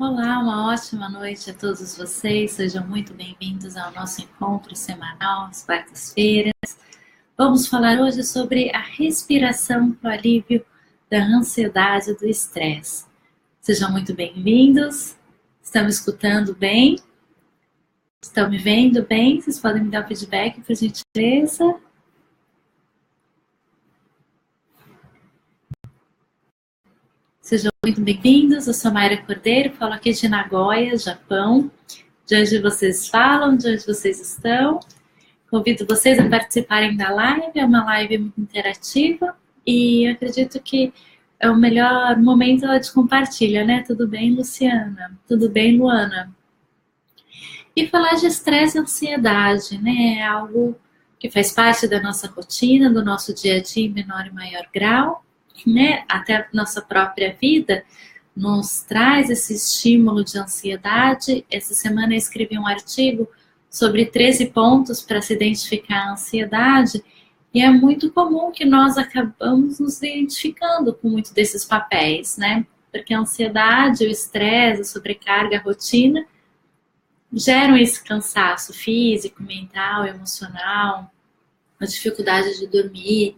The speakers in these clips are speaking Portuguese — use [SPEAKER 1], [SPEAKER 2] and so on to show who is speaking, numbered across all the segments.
[SPEAKER 1] Olá, uma ótima noite a todos vocês. Sejam muito bem-vindos ao nosso encontro semanal às quartas-feiras. Vamos falar hoje sobre a respiração para o alívio da ansiedade e do estresse. Sejam muito bem-vindos. Estão me escutando bem? Estão me vendo bem? Vocês podem me dar um feedback, por gentileza? Sejam muito bem-vindos, eu sou Mayra Cordeiro, falo aqui de Nagoya, Japão. De onde vocês falam, de onde vocês estão. Convido vocês a participarem da live, é uma live muito interativa e eu acredito que é o melhor momento de compartilha, né? Tudo bem, Luciana? Tudo bem, Luana? E falar de estresse e ansiedade, né? É algo que faz parte da nossa rotina, do nosso dia a dia em menor e maior grau, né? Até a nossa própria vida nos traz esse estímulo de ansiedade. Essa semana eu escrevi um artigo sobre 13 pontos para se identificar a ansiedade e é muito comum que nós acabamos nos identificando com muito desses papéis, né? Porque a ansiedade, o estresse, a sobrecarga, a rotina geram esse cansaço físico, mental, emocional, a dificuldade de dormir,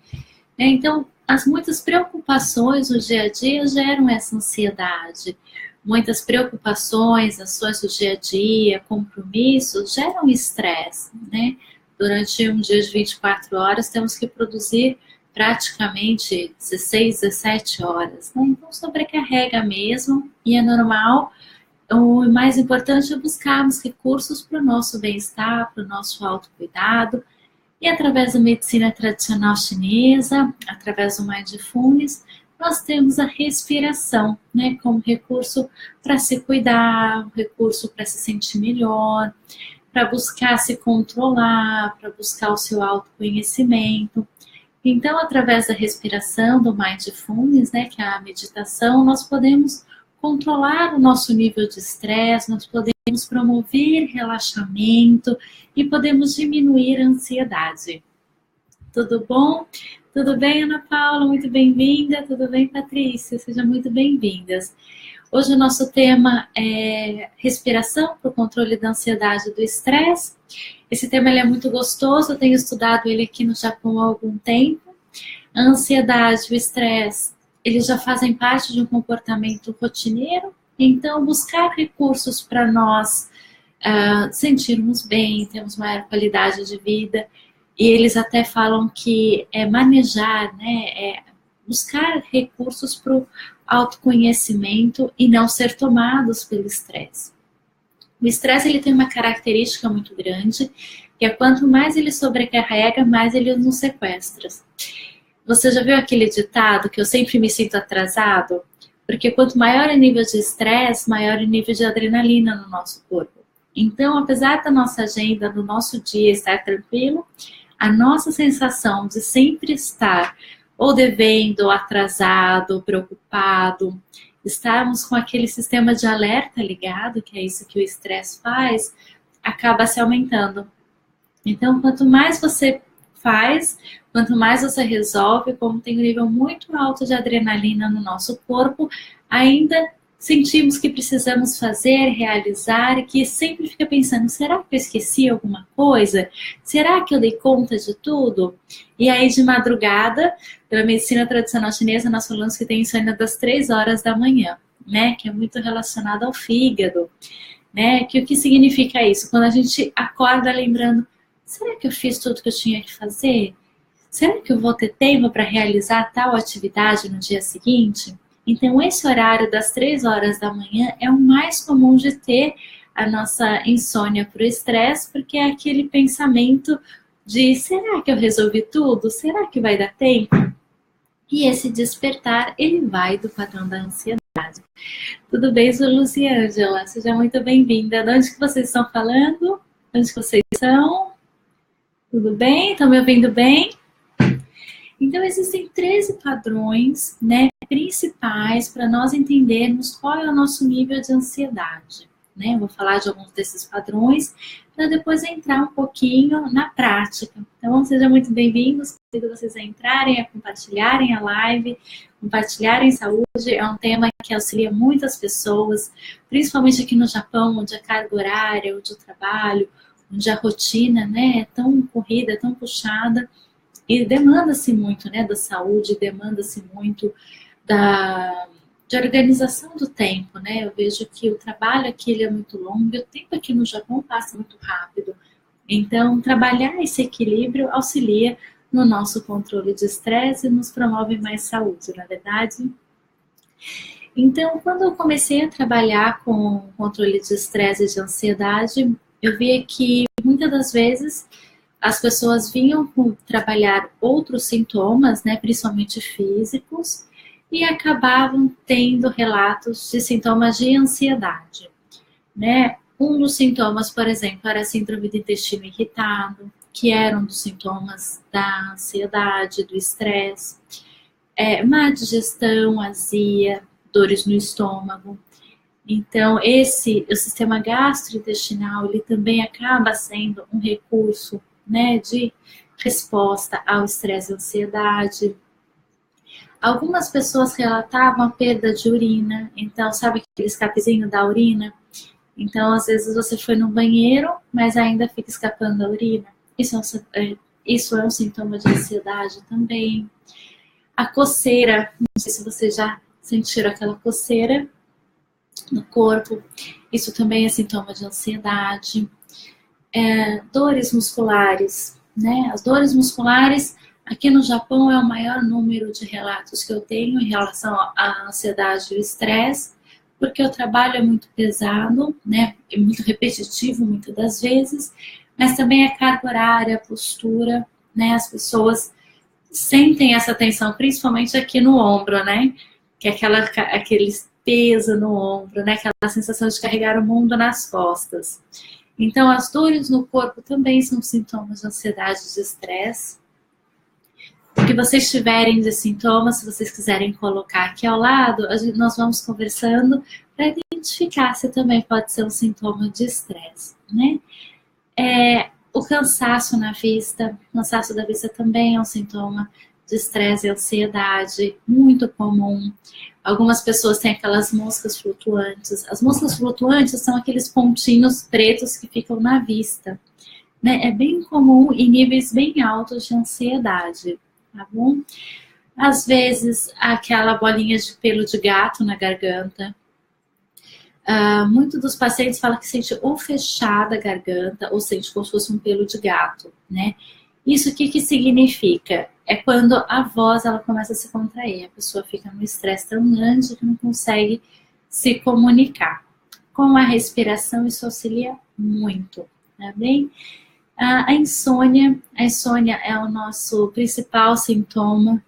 [SPEAKER 1] né? Então, as muitas preocupações no dia a dia geram essa ansiedade. Muitas preocupações, ações do dia a dia, compromissos, geram estresse, né? Durante um dia de 24 horas, temos que produzir praticamente 16, 17 horas, né? Então, sobrecarrega mesmo e é normal. O mais importante é buscarmos recursos para o nosso bem-estar, para o nosso autocuidado. E através da medicina tradicional chinesa, através do Mindfulness, nós temos a respiração, né, como recurso para se cuidar, recurso para se sentir melhor, para buscar se controlar, para buscar o seu autoconhecimento. Então, através da respiração, do Mindfulness, né, que é a meditação, nós podemos controlar o nosso nível de estresse, nós podemos promover relaxamento e podemos diminuir a ansiedade. Tudo bom? Tudo bem, Ana Paula? Muito bem-vinda. Tudo bem, Patrícia? Sejam muito bem-vindas. Hoje o nosso tema é respiração para o controle da ansiedade e do estresse. Esse tema ele é muito gostoso, eu tenho estudado ele aqui no Japão há algum tempo. A ansiedade e o estresse, eles já fazem parte de um comportamento rotineiro, então buscar recursos para nós sentirmos bem, termos maior qualidade de vida, e eles até falam que é manejar, né, é buscar recursos para o autoconhecimento e não ser tomados pelo estresse. O estresse ele tem uma característica muito grande, que é quanto mais ele sobrecarrega, mais ele nos sequestra. Você já viu aquele ditado que eu sempre me sinto atrasado? Porque quanto maior o nível de estresse, maior o nível de adrenalina no nosso corpo. Então, apesar da nossa agenda, do nosso dia estar tranquilo, a nossa sensação de sempre estar ou devendo, ou atrasado, ou preocupado, estarmos com aquele sistema de alerta ligado, que é isso que o estresse faz, acaba se aumentando. Então, quanto mais você faz, quanto mais você resolve, como tem um nível muito alto de adrenalina no nosso corpo, ainda sentimos que precisamos fazer, realizar, e que sempre fica pensando, será que eu esqueci alguma coisa? Será que eu dei conta de tudo? E aí, de madrugada, pela medicina tradicional chinesa, nós falamos que tem insônia das 3 horas da manhã, né? Que é muito relacionado ao fígado, né? Que o que significa isso? Quando a gente acorda lembrando, será que eu fiz tudo que eu tinha que fazer? Será que eu vou ter tempo para realizar tal atividade no dia seguinte? Então, esse horário das 3 horas da manhã é o mais comum de ter a nossa insônia por estresse, porque é aquele pensamento de, será que eu resolvi tudo? Será que vai dar tempo? E esse despertar, ele vai do padrão da ansiedade. Tudo bem, sou Luciângela? Seja muito bem-vinda. De onde que vocês estão falando? De onde que vocês são? Tudo bem? Estão me ouvindo bem? Então, existem 13 padrões, né, principais para nós entendermos qual é o nosso nível de ansiedade. né? Eu vou falar de alguns desses padrões, para depois entrar um pouquinho na prática. Então, sejam muito bem-vindos, convido vocês a entrarem, a compartilharem a live, compartilharem saúde, é um tema que auxilia muitas pessoas, principalmente aqui no Japão, onde a carga horária, onde o trabalho, onde a rotina, né, é tão corrida, tão puxada, e demanda-se muito, né, da saúde, demanda-se muito de organização do tempo, né? Eu vejo que o trabalho aqui ele é muito longo e o tempo aqui no Japão passa muito rápido. Então, trabalhar esse equilíbrio auxilia no nosso controle de estresse e nos promove mais saúde, na verdade. Então, quando eu comecei a trabalhar com controle de estresse e de ansiedade, eu via que muitas das vezes as pessoas vinham trabalhar outros sintomas, né, principalmente físicos, e acabavam tendo relatos de sintomas de ansiedade, né? Um dos sintomas, por exemplo, era a síndrome do intestino irritado, que era um dos sintomas da ansiedade, do estresse, má digestão, azia, dores no estômago. Então, o sistema gastrointestinal, ele também acaba sendo um recurso, né, de resposta ao estresse e ansiedade. Algumas pessoas relatavam a perda de urina, então sabe aquele escapezinho da urina? Então às vezes você foi no banheiro, mas ainda fica escapando a urina. Isso é um sintoma de ansiedade também. A coceira, não sei se vocês já sentiram aquela coceira no corpo, isso também é sintoma de ansiedade. Dores musculares, né? As dores musculares aqui no Japão é o maior número de relatos que eu tenho em relação à ansiedade e o estresse, porque o trabalho é muito pesado, né? É muito repetitivo muitas das vezes, mas também a carga horária, a postura, né? As pessoas sentem essa tensão, principalmente aqui no ombro, né? Que é aquele peso no ombro, né? Aquela sensação de carregar o mundo nas costas. Então, as dores no corpo também são sintomas de ansiedade e de estresse. O que vocês tiverem de sintomas, se vocês quiserem colocar aqui ao lado, nós vamos conversando para identificar se também pode ser um sintoma de estresse, né? O cansaço na vista, o cansaço da vista também é um sintoma de estresse e ansiedade, muito comum. Algumas pessoas têm aquelas moscas flutuantes. As moscas flutuantes são aqueles pontinhos pretos que ficam na vista, né? É bem comum em níveis bem altos de ansiedade, tá bom? Às vezes, aquela bolinha de pelo de gato na garganta. Muitos dos pacientes falam que sente ou fechada a garganta ou sente como se fosse um pelo de gato, né? Isso o que significa? É quando a voz ela começa a se contrair, a pessoa fica num estresse tão grande que não consegue se comunicar. Com a respiração isso auxilia muito, tá bem? A insônia é o nosso principal sintoma,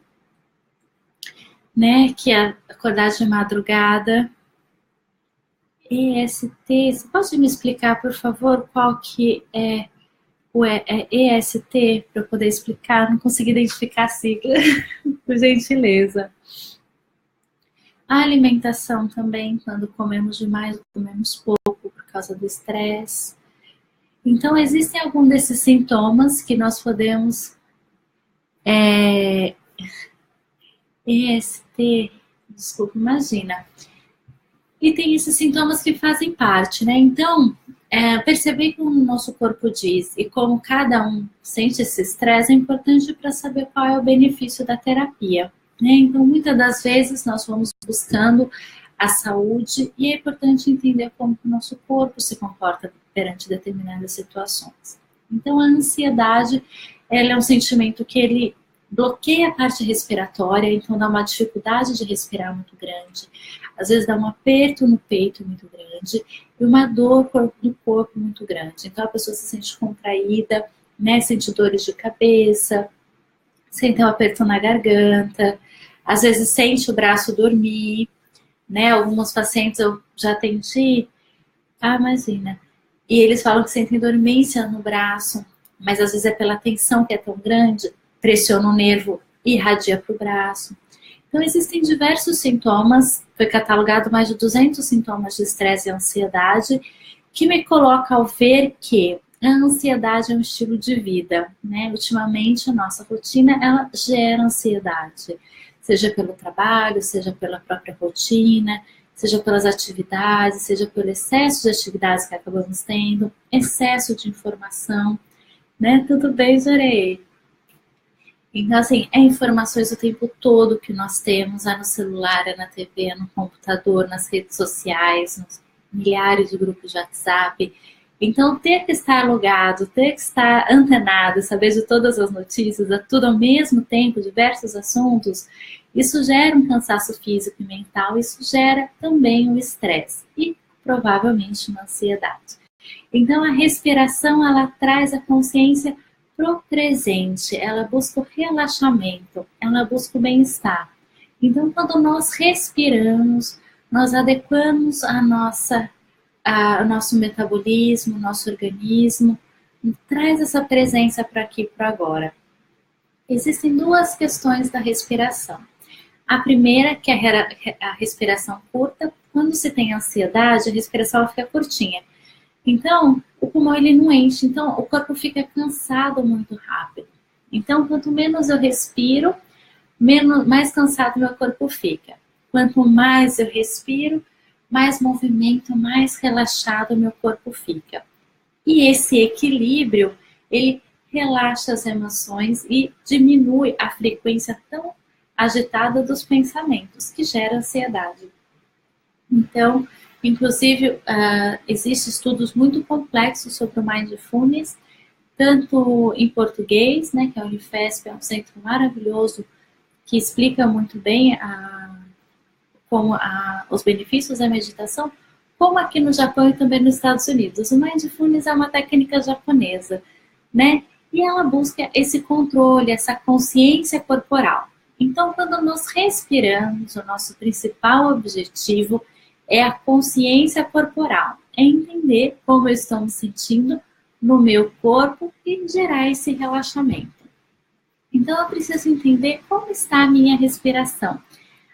[SPEAKER 1] né? Que é acordar de madrugada. EST, você pode me explicar, por favor, qual que é o EST, para eu poder explicar? Não consegui identificar a sigla, por gentileza. A alimentação também, quando comemos demais ou comemos pouco por causa do estresse. Então, existem alguns desses sintomas que nós podemos... EST, desculpa, imagina. E tem esses sintomas que fazem parte, né? Então, perceber como o nosso corpo diz e como cada um sente esse estresse é importante para saber qual é o benefício da terapia, né? Então, muitas das vezes nós vamos buscando a saúde e é importante entender como o nosso corpo se comporta perante determinadas situações. Então, a ansiedade, ela é um sentimento que ele bloqueia a parte respiratória, então dá uma dificuldade de respirar muito grande. Às vezes dá um aperto no peito muito grande e uma dor no corpo muito grande. Então a pessoa se sente contraída, né? Sente dores de cabeça, sente um aperto na garganta, às vezes sente o braço dormir, né? Alguns pacientes eu já atendi, imagina, e eles falam que sentem dormência no braço, mas às vezes é pela tensão que é tão grande, pressiona o nervo e irradia para o braço. Então, existem diversos sintomas, foi catalogado mais de 200 sintomas de estresse e ansiedade, que me coloca ao ver que a ansiedade é um estilo de vida, né? Ultimamente, a nossa rotina, ela gera ansiedade, seja pelo trabalho, seja pela própria rotina, seja pelas atividades, seja pelo excesso de atividades que acabamos tendo, excesso de informação, né? Tudo bem, Jorei? Então, assim, é informações o tempo todo que nós temos, é no celular, é na TV, é no computador, nas redes sociais, nos milhares de grupos de WhatsApp. Então, ter que estar logado, ter que estar antenado, saber de todas as notícias, a tudo ao mesmo tempo, diversos assuntos, isso gera um cansaço físico e mental, isso gera também um estresse e provavelmente uma ansiedade. Então, a respiração, ela traz a consciência pro presente, ela busca o relaxamento, ela busca o bem-estar. Então, quando nós respiramos, nós adequamos o nosso metabolismo, o nosso organismo, traz essa presença para aqui e para agora. Existem duas questões da respiração. A primeira, que é a respiração curta. Quando se tem ansiedade, a respiração ela fica curtinha. Então, o pulmão ele não enche, então o corpo fica cansado muito rápido. Então, quanto menos eu respiro, mais cansado meu corpo fica. Quanto mais eu respiro, mais movimento, mais relaxado meu corpo fica. E esse equilíbrio, ele relaxa as emoções e diminui a frequência tão agitada dos pensamentos, que gera ansiedade. Então, inclusive, existem estudos muito complexos sobre o Mindfulness, tanto em português, né, que é o Unifesp, é um centro maravilhoso, que explica muito bem os benefícios da meditação, como aqui no Japão e também nos Estados Unidos. O Mindfulness é uma técnica japonesa, né? E ela busca esse controle, essa consciência corporal. Então, quando nós respiramos, o nosso principal objetivo é a consciência corporal, é entender como eu estou me sentindo no meu corpo e gerar esse relaxamento. Então, eu preciso entender como está a minha respiração.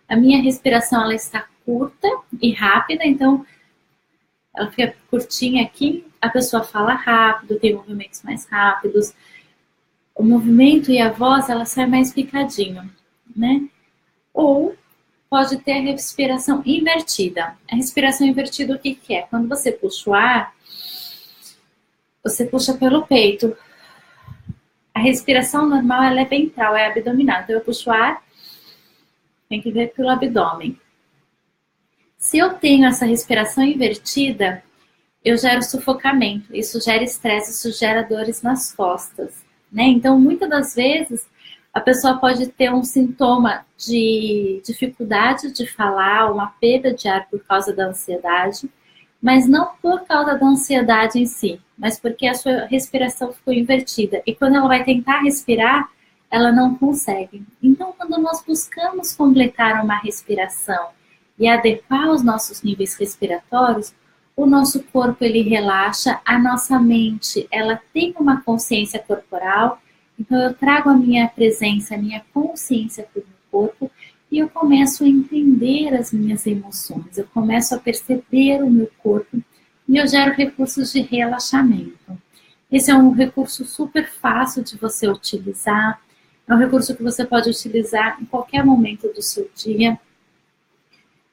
[SPEAKER 1] A minha respiração ela está curta e rápida, então ela fica curtinha aqui, a pessoa fala rápido, tem movimentos mais rápidos. O movimento e a voz, ela sai mais picadinho, né? Ou pode ter a respiração invertida. A respiração invertida, o que é? Quando você puxa o ar, você puxa pelo peito. A respiração normal, ela é ventral, é abdominal. Então, eu puxo o ar, tem que ver pelo abdômen. Se eu tenho essa respiração invertida, eu gero sufocamento. Isso gera estresse, isso gera dores nas costas, né? Então, muitas das vezes, a pessoa pode ter um sintoma de dificuldade de falar, uma perda de ar por causa da ansiedade, mas não por causa da ansiedade em si, mas porque a sua respiração ficou invertida. E quando ela vai tentar respirar, ela não consegue. Então, quando nós buscamos completar uma respiração e adequar os nossos níveis respiratórios, o nosso corpo ele relaxa, a nossa mente ela tem uma consciência corporal. Então, eu trago a minha presença, a minha consciência para o meu corpo e eu começo a entender as minhas emoções, eu começo a perceber o meu corpo e eu gero recursos de relaxamento. Esse é um recurso super fácil de você utilizar, é um recurso que você pode utilizar em qualquer momento do seu dia.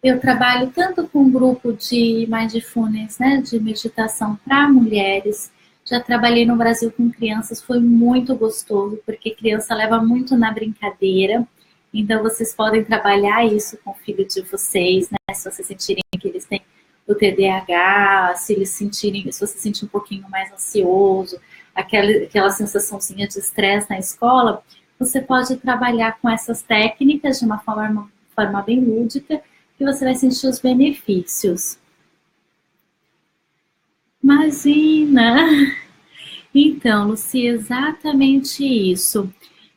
[SPEAKER 1] Eu trabalho tanto com um grupo de mindfulness, né, de meditação para mulheres. Já trabalhei no Brasil com crianças, foi muito gostoso, porque criança leva muito na brincadeira. Então, vocês podem trabalhar isso com o filho de vocês, né? Se vocês sentirem que eles têm o TDAH, se você sentir um pouquinho mais ansioso, aquela sensaçãozinha de estresse na escola, você pode trabalhar com essas técnicas de uma forma bem lúdica, que você vai sentir os benefícios. Imagina! Então, Lucia, exatamente isso.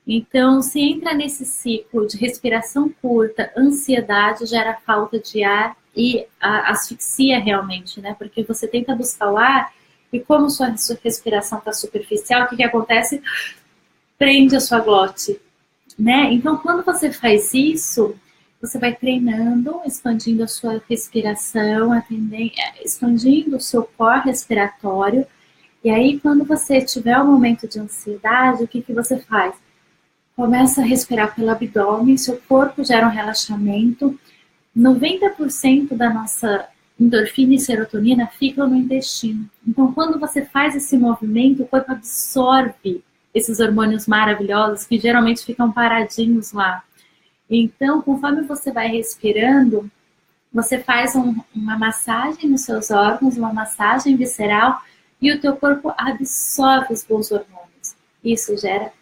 [SPEAKER 1] Então, se entra nesse ciclo de respiração curta, ansiedade, gera falta de ar e asfixia realmente, né? Porque você tenta buscar o ar e como sua respiração está superficial, o que acontece? Prende a sua glote, né? Então, quando você faz isso, você vai treinando, expandindo a sua respiração, expandindo o seu core respiratório. E aí, quando você tiver um momento de ansiedade, o que você faz? Começa a respirar pelo abdômen, seu corpo gera um relaxamento. 90% da nossa endorfina e serotonina ficam no intestino. Então, quando você faz esse movimento, o corpo absorve esses hormônios maravilhosos que geralmente ficam paradinhos lá. Então, conforme você vai respirando, você faz uma massagem nos seus órgãos, uma massagem visceral, e o teu corpo absorve os bons hormônios. Isso gera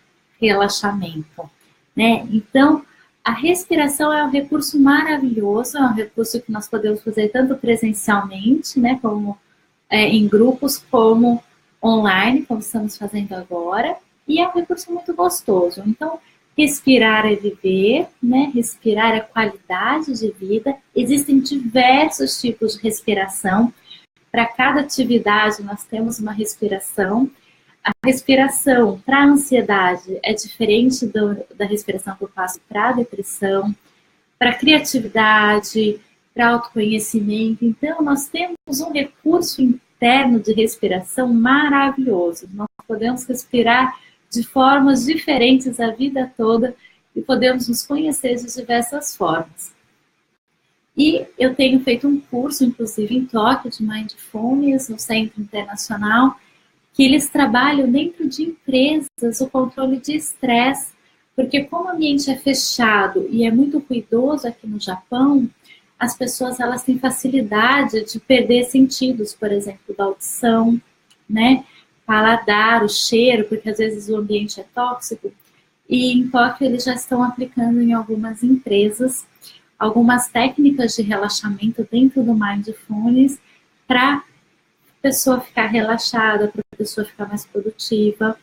[SPEAKER 1] relaxamento, né? Então, a respiração é um recurso maravilhoso, é um recurso que nós podemos fazer tanto presencialmente, né, como em grupos, como online, como estamos fazendo agora, e é um recurso muito gostoso. Então, respirar é viver, né? Respirar é qualidade de vida. Existem diversos tipos de respiração. Para cada atividade, nós temos uma respiração. A respiração para a ansiedade é diferente da respiração que eu faço para a depressão, para a criatividade, para autoconhecimento. Então, nós temos um recurso interno de respiração maravilhoso. Nós podemos respirar de formas diferentes a vida toda e podemos nos conhecer de diversas formas. E eu tenho feito um curso, inclusive em Tóquio, de Mindfulness, no Centro Internacional, que eles trabalham dentro de empresas o controle de estresse, porque como o ambiente é fechado e é muito ruidoso aqui no Japão, as pessoas elas têm facilidade de perder sentidos, por exemplo, da audição, né? Paladar, o cheiro, porque às vezes o ambiente é tóxico. E em Tóquio eles já estão aplicando em algumas empresas algumas técnicas de relaxamento dentro do Mindfulness para a pessoa ficar relaxada, para a pessoa ficar mais produtiva.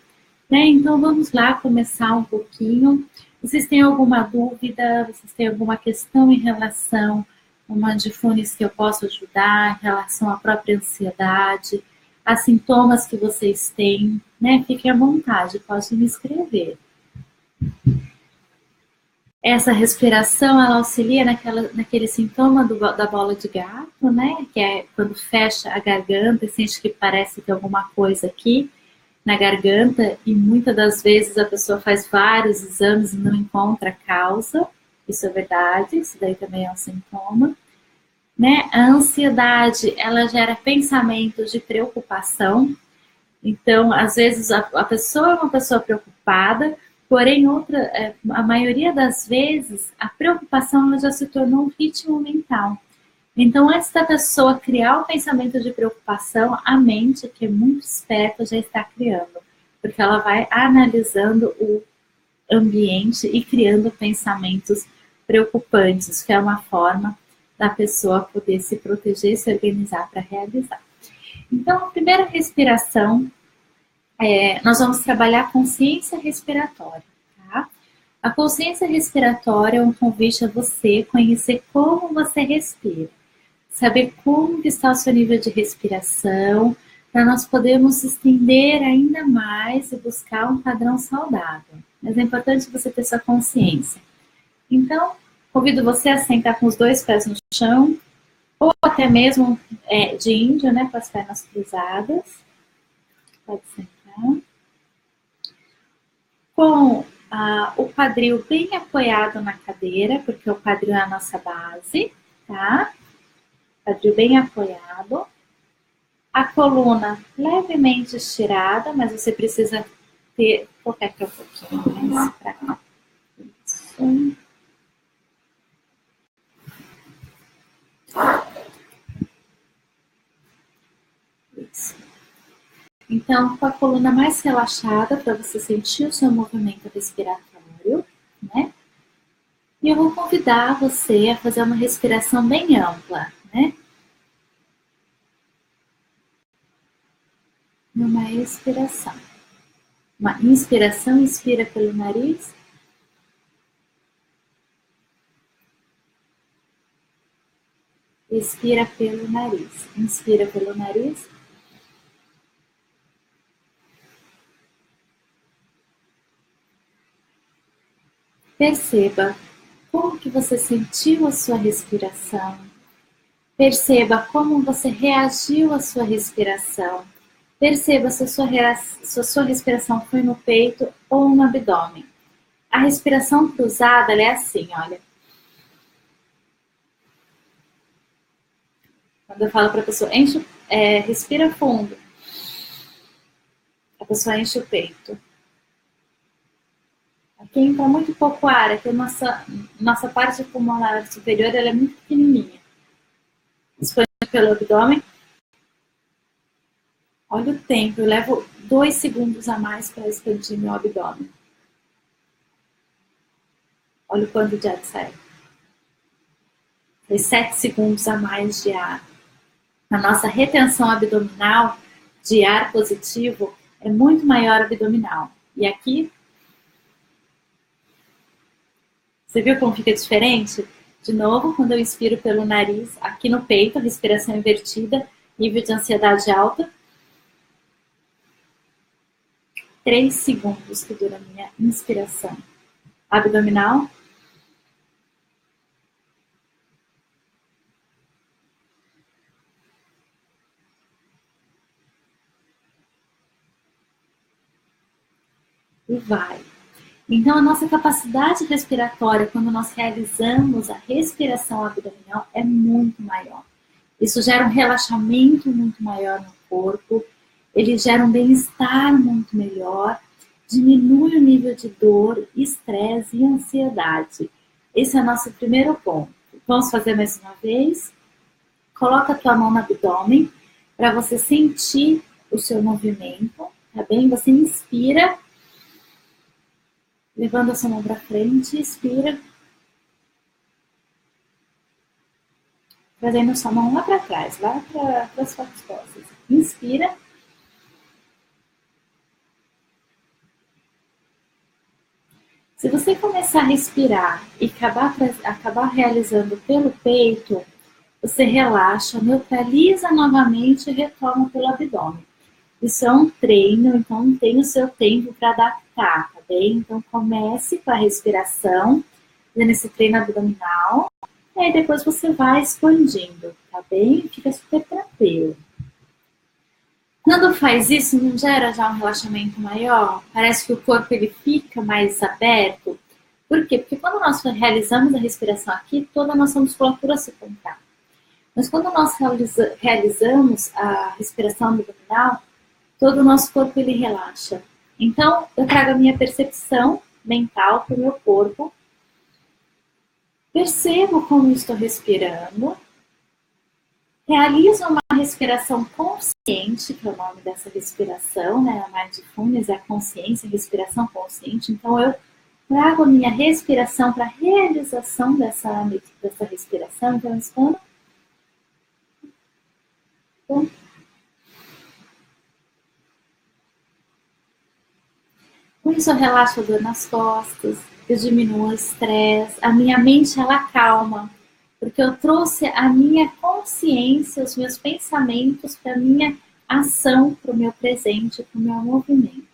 [SPEAKER 1] Né? Então vamos lá começar um pouquinho. Vocês têm alguma dúvida? Vocês têm alguma questão em relação ao Mindfulness que eu posso ajudar, em relação à própria ansiedade, a sintomas que vocês têm? Né? Fiquem à vontade, podem me escrever. Essa respiração, ela auxilia naquele sintoma da bola de gato, né? Que é quando fecha a garganta e sente que parece que tem alguma coisa aqui na garganta, e muitas das vezes a pessoa faz vários exames e não encontra a causa. Isso é verdade, isso daí também é um sintoma. Né? A ansiedade, ela gera pensamentos de preocupação. Então, às vezes, a pessoa é uma pessoa preocupada, porém, a maioria das vezes, a preocupação ela já se tornou um ritmo mental. Então, antes da pessoa criar o pensamento de preocupação, a mente, que é muito esperta, já está criando, porque ela vai analisando o ambiente e criando pensamentos preocupantes, que é uma forma da pessoa poder se proteger, se organizar para realizar. Então, a primeira respiração, nós vamos trabalhar a consciência respiratória. Tá? A consciência respiratória é um convite a você conhecer como você respira, saber como que está o seu nível de respiração, para nós podermos estender ainda mais e buscar um padrão saudável. Mas é importante você ter sua consciência. Então, convido você a sentar com os 2 pés no chão, ou até mesmo de índio, né, com as pernas cruzadas. Pode sentar. Com o quadril bem apoiado na cadeira, porque o quadril é a nossa base, tá? Quadril bem apoiado. A coluna levemente estirada, mas você precisa colocar aqui um pouquinho mais pra cá. Isso. Isso. Então, com a coluna mais relaxada, para você sentir o seu movimento respiratório, né? E eu vou convidar você a fazer uma respiração bem ampla, né? Numa expiração. Uma inspiração, inspira pelo nariz. Expira pelo nariz. Inspira pelo nariz. Perceba como que você sentiu a sua respiração. Perceba como você reagiu à sua respiração. Perceba se a sua respiração foi no peito ou no abdômen. A respiração cruzada ela é assim, olha. Quando eu falo para a pessoa, respira fundo, a pessoa enche o peito. Aqui entra muito pouco ar, aqui a nossa parte pulmonar superior ela é muito pequenininha. Expande pelo abdômen. Olha o tempo, eu levo 2 segundos a mais para expandir meu abdômen. Olha o quanto de ar sai. Foi 7 segundos a mais de ar. A nossa retenção abdominal de ar positivo é muito maior abdominal. E aqui, você viu como fica diferente? De novo, quando eu inspiro pelo nariz, aqui no peito, a respiração invertida, nível de ansiedade alta. 3 segundos que dura a minha inspiração. Abdominal. E vai. Então, a nossa capacidade respiratória, quando nós realizamos a respiração abdominal, é muito maior. Isso gera um relaxamento muito maior no corpo, ele gera um bem-estar muito melhor, diminui o nível de dor, estresse e ansiedade. Esse é o nosso primeiro ponto. Vamos fazer mais uma vez? Coloca a tua mão no abdômen para você sentir o seu movimento, tá bem? Você inspira, levando a sua mão para frente, expira. Trazendo a sua mão lá para trás, lá para as suas costas. Inspira. Se você começar a respirar e acabar realizando pelo peito, você relaxa, neutraliza novamente e retoma pelo abdômen. Isso é um treino, então tem o seu tempo para adaptar, tá bem? Então comece com a respiração, fazendo esse treino abdominal, e aí depois você vai expandindo, tá bem? Fica super tranquilo. Quando faz isso, não gera já um relaxamento maior? Parece que o corpo ele fica mais aberto. Por quê? Porque quando nós realizamos a respiração aqui, toda a nossa musculatura se contrai. Mas quando nós realizamos a respiração abdominal, todo o nosso corpo ele relaxa. Então, eu trago a minha percepção mental para o meu corpo. Percebo como estou respirando. Realizo uma respiração consciente, que é o nome dessa respiração, né? A mindfulness é a consciência, a respiração consciente. Então, eu trago a minha respiração para a realização dessa respiração. Então, eu expando. Com isso, eu relaxo a dor nas costas, eu diminuo o estresse, a minha mente ela calma. Porque eu trouxe a minha consciência, os meus pensamentos para a minha ação, para o meu presente, para o meu movimento.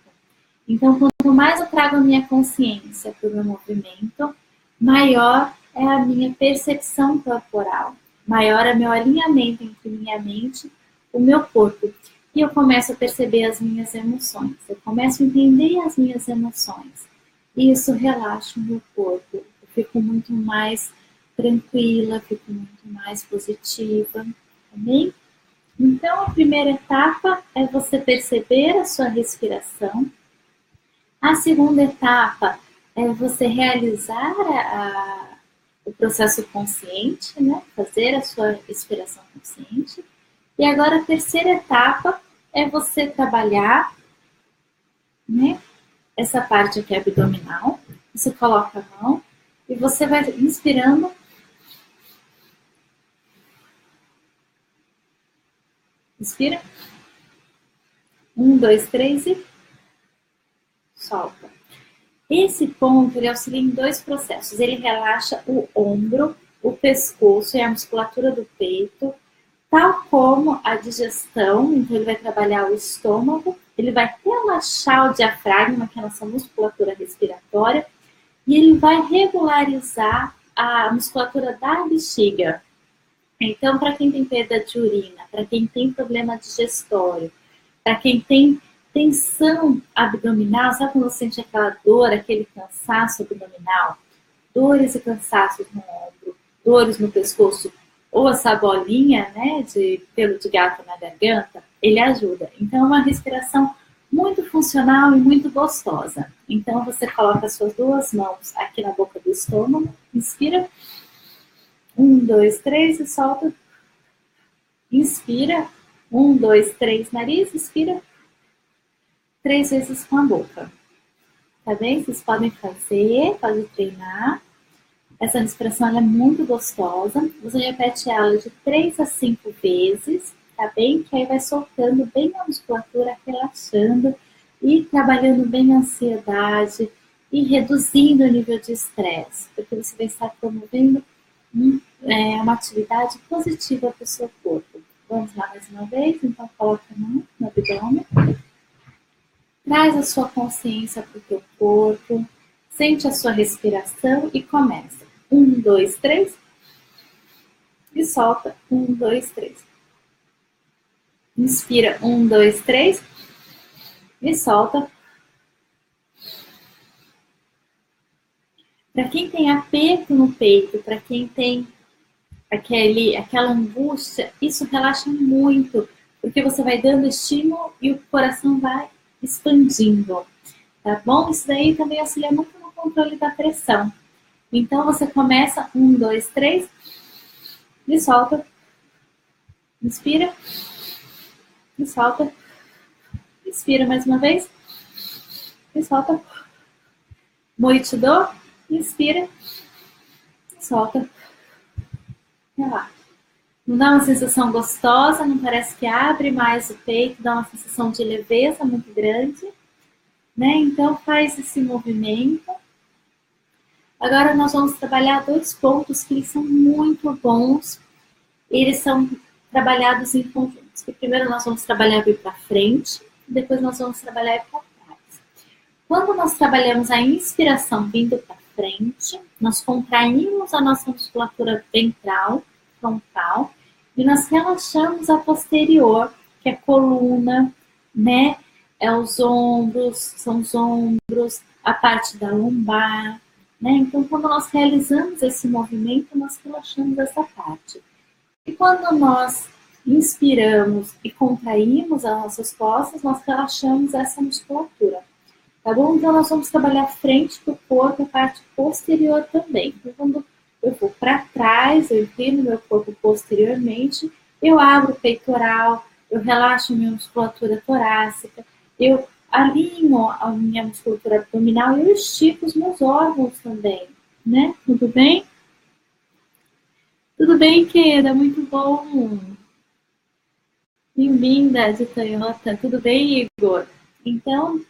[SPEAKER 1] Então, quanto mais eu trago a minha consciência para o meu movimento, maior é a minha percepção corporal, maior é meu alinhamento entre minha mente e o meu corpo. E eu começo a perceber as minhas emoções, eu começo a entender as minhas emoções. E isso relaxa o meu corpo, eu fico muito mais tranquila, fico muito mais positiva, tá bem? Então, a primeira etapa é você perceber a sua respiração. A segunda etapa é você realizar o processo consciente, né? Fazer a sua respiração consciente. E agora, a terceira etapa é você trabalhar, né? Essa parte aqui abdominal. Você coloca a mão e você vai inspirando. Inspira. 1, 2, 3 e solta. Esse ponto ele auxilia em 2 processos. Ele relaxa o ombro, o pescoço e a musculatura do peito, tal como a digestão. Então ele vai trabalhar o estômago, ele vai relaxar o diafragma, que é a nossa musculatura respiratória, e ele vai regularizar a musculatura da bexiga. Então, para quem tem perda de urina, para quem tem problema digestório, para quem tem tensão abdominal, sabe quando você sente aquela dor, aquele cansaço abdominal? Dores e cansaços no ombro, dores no pescoço, ou essa bolinha, né, de pelo de gato na garganta, ele ajuda. Então, é uma respiração muito funcional e muito gostosa. Então, você coloca as suas duas mãos aqui na boca do estômago, inspira, 1, 2, 3 e solta. Inspira, 1, 2, 3, nariz, expira, 3 vezes com a boca. Tá bem? Vocês podem fazer, podem treinar. Essa respiração ela é muito gostosa. Você repete ela de 3 a 5 vezes, tá bem? Que aí vai soltando bem a musculatura, relaxando e trabalhando bem a ansiedade e reduzindo o nível de estresse, porque você vai estar promovendo uma atividade positiva para o seu corpo. Vamos lá mais uma vez? Então, coloca a mão no abdômen. Traz a sua consciência para o teu corpo. Sente a sua respiração e começa. 1, 2, 3. E solta. 1, 2, 3. Inspira. 1, 2, 3. E solta. Para quem tem aperto no peito, para quem tem aquela angústia, isso relaxa muito, porque você vai dando estímulo e o coração vai expandindo, tá bom? Isso daí também auxilia muito no controle da pressão. Então, você começa, 1, 2, 3, e solta. Inspira, e solta. Inspira mais uma vez, e solta. Moitido, inspira, e solta. Relaxa. Não dá uma sensação gostosa, não parece que abre mais o peito, dá uma sensação de leveza muito grande, né? Então faz esse movimento. Agora nós vamos trabalhar 2 pontos que eles são muito bons. Eles são trabalhados em conjuntos. Primeiro nós vamos trabalhar vir para frente, depois nós vamos trabalhar ir para trás. Quando nós trabalhamos a inspiração vindo para frente, nós contraímos a nossa musculatura ventral, frontal, e nós relaxamos a posterior, que é a coluna, né? São os ombros, a parte da lombar, né? Então, quando nós realizamos esse movimento, nós relaxamos essa parte. E quando nós inspiramos e contraímos as nossas costas, nós relaxamos essa musculatura. Tá bom? Então, nós vamos trabalhar a frente do corpo, a parte posterior também. Então, quando eu vou para trás, eu inclino meu corpo posteriormente, eu abro o peitoral, eu relaxo minha musculatura torácica, eu alinho a minha musculatura abdominal e eu estico os meus órgãos também, né? Tudo bem? Tudo bem, querida? Muito bom! Bem-vinda de Toyota. Tudo bem, Igor? Então,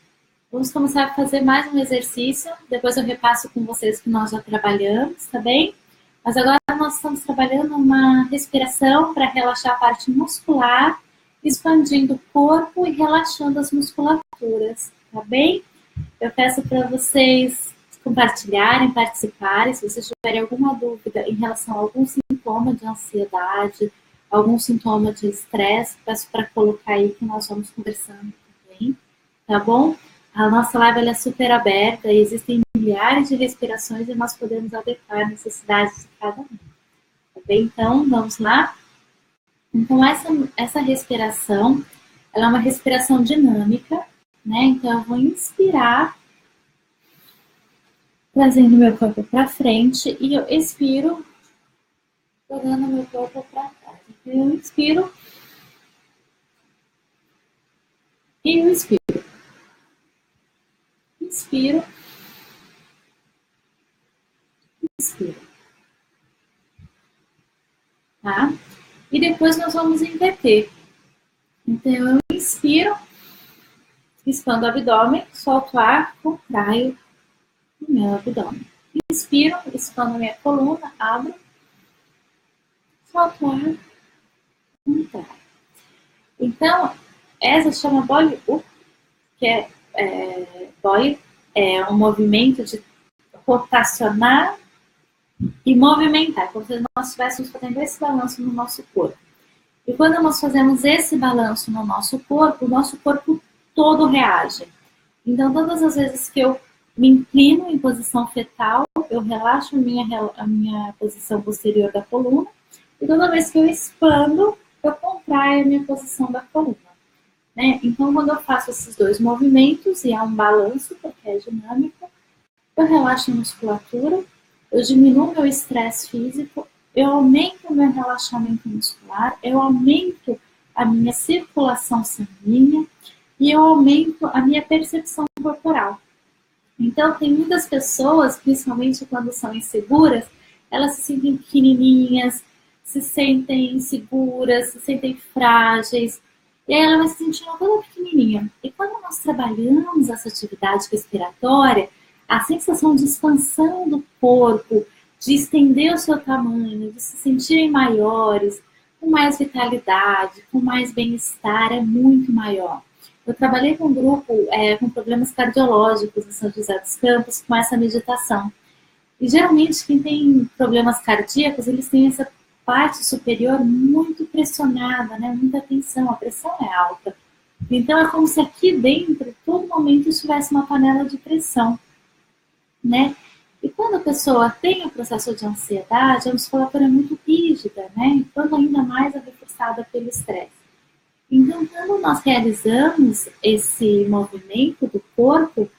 [SPEAKER 1] vamos começar a fazer mais um exercício. Depois eu repasso com vocês que nós já trabalhamos, tá bem? Mas agora nós estamos trabalhando uma respiração para relaxar a parte muscular, expandindo o corpo e relaxando as musculaturas, tá bem? Eu peço para vocês compartilharem, participarem. Se vocês tiverem alguma dúvida em relação a algum sintoma de ansiedade, algum sintoma de estresse, peço para colocar aí que nós vamos conversando também, tá bom? A nossa live é super aberta e existem milhares de respirações e nós podemos adequar as necessidades de cada um. Tá bem? Então, vamos lá? Então, essa respiração, ela é uma respiração dinâmica, né? Então, eu vou inspirar, trazendo meu corpo para frente, e eu expiro, jogando meu corpo para trás. Então, eu inspiro e eu expiro. Inspiro. Inspiro. Tá? E depois nós vamos inverter. Então, eu inspiro, expando o abdômen, solto o ar, contraio o meu abdômen. Inspiro, expando a minha coluna, abro, solto o ar, contraio. Então, essa chama Body Up, que Body é um movimento de rotacionar e movimentar, como se nós estivéssemos fazendo esse balanço no nosso corpo. E quando nós fazemos esse balanço no nosso corpo, o nosso corpo todo reage. Então, todas as vezes que eu me inclino em posição fetal, eu relaxo a minha posição posterior da coluna, e toda vez que eu expando, eu contraio a minha posição da coluna. Né? Então, quando eu faço esses dois movimentos, e há um balanço, porque é dinâmico, eu relaxo a musculatura, eu diminuo meu estresse físico, eu aumento o meu relaxamento muscular, eu aumento a minha circulação sanguínea e eu aumento a minha percepção corporal. Então, tem muitas pessoas, principalmente quando são inseguras, elas se sentem pequenininhas, se sentem inseguras, se sentem frágeis, e aí ela vai se sentindo toda pequenininha. E quando nós trabalhamos essa atividade respiratória, a sensação de expansão do corpo, de estender o seu tamanho, de se sentirem maiores, com mais vitalidade, com mais bem-estar, é muito maior. Eu trabalhei com um grupo com problemas cardiológicos em São José dos Campos com essa meditação. E geralmente quem tem problemas cardíacos, eles têm essa parte superior muito pressionada, né? Muita tensão, a pressão é alta. Então é como se aqui dentro, todo momento, estivesse uma panela de pressão, né? E quando a pessoa tem o processo de ansiedade, a musculatura é muito rígida, né? E quando ainda mais é reforçada pelo estresse. Então, quando nós realizamos esse movimento do corpo,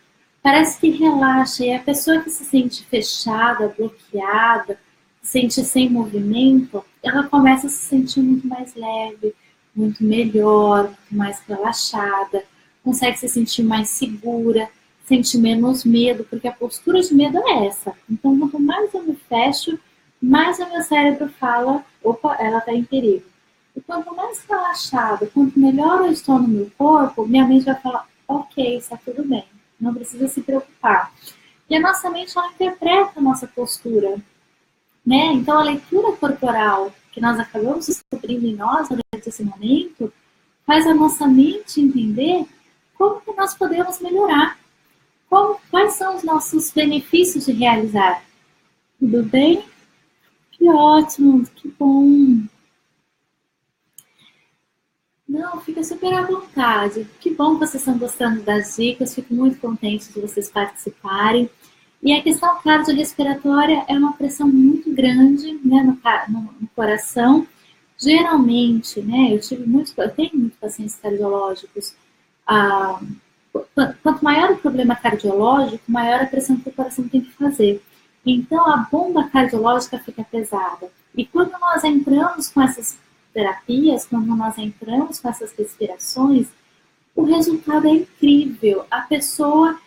[SPEAKER 1] parece que relaxa. E a pessoa que se sente fechada, bloqueada, se sente sem movimento, ela começa a se sentir muito mais leve, muito melhor, muito mais relaxada, consegue se sentir mais segura, sente menos medo, porque a postura de medo é essa. Então, quanto mais eu me fecho, mais o meu cérebro fala, opa, ela está em perigo. E quanto mais relaxada, quanto melhor eu estou no meu corpo, minha mente vai falar, ok, está tudo bem, não precisa se preocupar. E a nossa mente, ela interpreta a nossa postura, né? Então, a leitura corporal que nós acabamos descobrindo em nós durante esse momento, faz a nossa mente entender como que nós podemos melhorar, quais são os nossos benefícios de realizar. Tudo bem? Que ótimo, que bom! Não, fica super à vontade. Que bom que vocês estão gostando das dicas. Fico muito contente de vocês participarem. E a questão cardiorrespiratória é uma pressão muito grande, né, no coração. Geralmente, né, eu tenho muitos pacientes cardiológicos. Quanto maior o problema cardiológico, maior a pressão que o coração tem que fazer. Então, a bomba cardiológica fica pesada. E quando nós entramos com essas terapias, quando nós entramos com essas respirações, o resultado é incrível. A pessoa,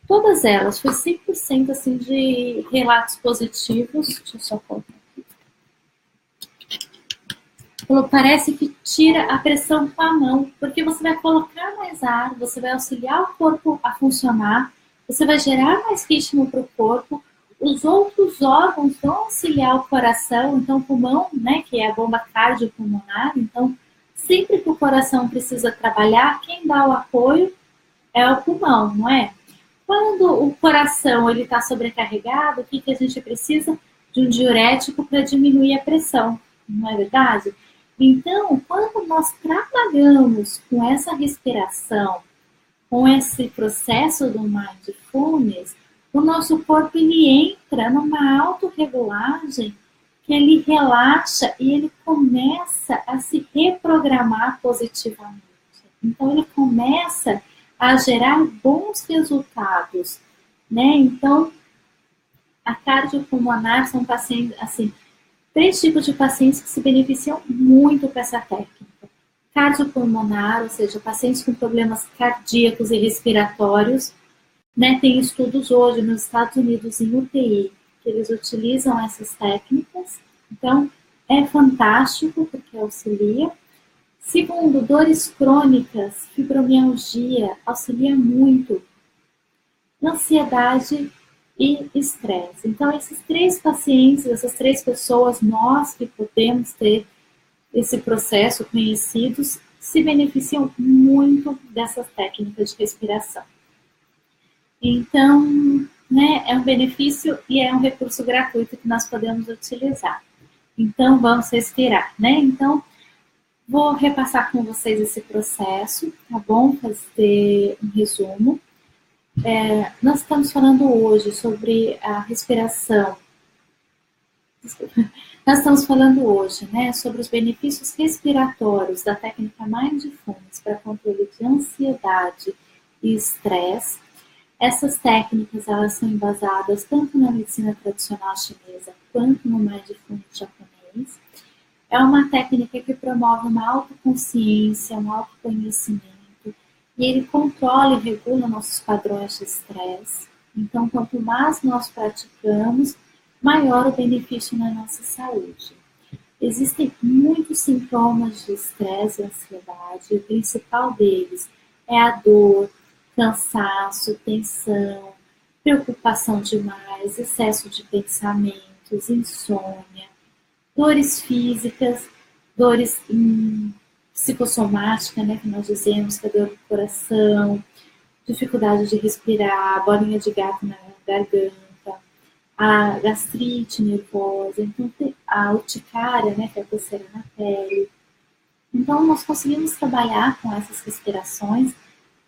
[SPEAKER 1] todas elas, foi 100% assim, de relatos positivos. Deixa eu só colocar aqui. Parece que tira a pressão com a mão, porque você vai colocar mais ar, você vai auxiliar o corpo a funcionar, você vai gerar mais ritmo para o corpo, os outros órgãos vão auxiliar o coração, então o pulmão, né, que é a bomba cardiopulmonar, então sempre que o coração precisa trabalhar, quem dá o apoio é o pulmão, não é? Quando o coração está sobrecarregado, o que a gente precisa? De um diurético para diminuir a pressão, não é verdade? Então, quando nós trabalhamos com essa respiração, com esse processo do mindfulness, o nosso corpo ele entra numa autorregulagem que ele relaxa e ele começa a se reprogramar positivamente. Então, ele começa a gerar bons resultados, né? Então, a cardiopulmonar são pacientes, assim, 3 tipos de pacientes que se beneficiam muito com essa técnica. Cardiopulmonar, ou seja, pacientes com problemas cardíacos e respiratórios, né? Tem estudos hoje nos Estados Unidos em UTI que eles utilizam essas técnicas. Então, é fantástico porque auxilia. Segundo, dores crônicas, fibromialgia, auxilia muito. Ansiedade e estresse. Então, esses 3 pacientes, essas 3 pessoas, nós que podemos ter esse processo conhecidos, se beneficiam muito dessas técnicas de respiração. Então, né, é um benefício e é um recurso gratuito que nós podemos utilizar. Então, vamos respirar, né? Então, vou repassar com vocês esse processo, tá bom? Fazer um resumo. Nós estamos falando hoje sobre a respiração. Desculpa. Nós estamos falando hoje, né, sobre os benefícios respiratórios da técnica Mindfulness para controle de ansiedade e estresse. Essas técnicas, elas são embasadas tanto na medicina tradicional chinesa quanto no Mindfulness japonês. É uma técnica que promove uma autoconsciência, um autoconhecimento, e ele controla e regula nossos padrões de estresse. Então, quanto mais nós praticamos, maior o benefício na nossa saúde. Existem muitos sintomas de estresse e ansiedade, e o principal deles é a dor, cansaço, tensão, preocupação demais, excesso de pensamentos, insônia, dores físicas, dores psicossomática, né, que nós dizemos que é dor do coração, dificuldade de respirar, bolinha de gato na garganta, a gastrite nervosa, então a urticária, né, que é a coceira na pele. Então, nós conseguimos trabalhar com essas respirações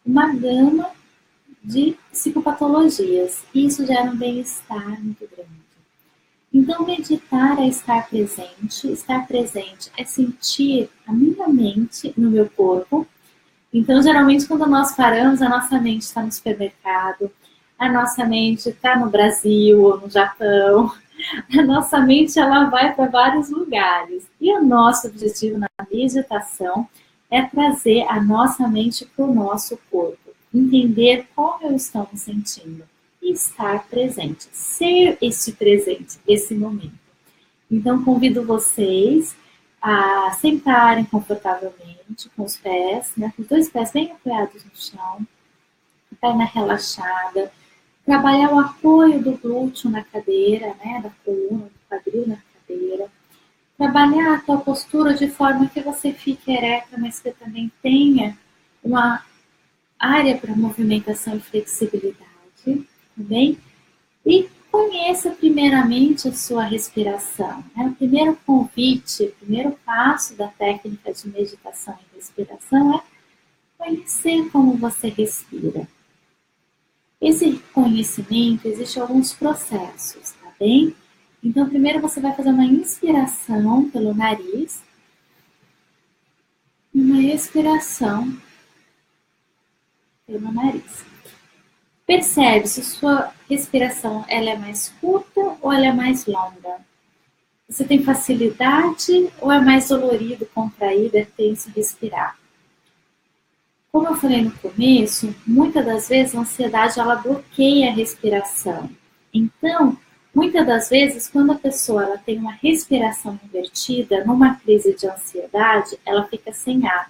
[SPEAKER 1] uma gama de psicopatologias, e isso gera um bem-estar muito grande. Então, meditar é estar presente. Estar presente é sentir a minha mente no meu corpo. Então, geralmente, quando nós paramos, a nossa mente está no supermercado, a nossa mente está no Brasil ou no Japão. A nossa mente, ela vai para vários lugares. E o nosso objetivo na meditação é trazer a nossa mente para o nosso corpo. Entender como eu estou me sentindo. E estar presente, ser esse presente, esse momento. Então, convido vocês a sentarem confortavelmente, com os pés, né, com os dois pés bem apoiados no chão, a perna relaxada, trabalhar o apoio do glúteo na cadeira, né, da coluna, do quadril na cadeira, trabalhar a tua postura de forma que você fique ereta, mas que também tenha uma área para movimentação e flexibilidade. Bem? E conheça primeiramente a sua respiração. Né? O primeiro convite, o primeiro passo da técnica de meditação e respiração é conhecer como você respira. Esse conhecimento, existem alguns processos, tá bem? Então, primeiro você vai fazer uma inspiração pelo nariz e uma expiração pelo nariz. Percebe se sua respiração ela é mais curta ou ela é mais longa. Você tem facilidade ou é mais dolorido, contraído, é tenso respirar? Como eu falei no começo, muitas das vezes a ansiedade ela bloqueia a respiração. Então, muitas das vezes, quando a pessoa ela tem uma respiração invertida, numa crise de ansiedade, ela fica sem ar.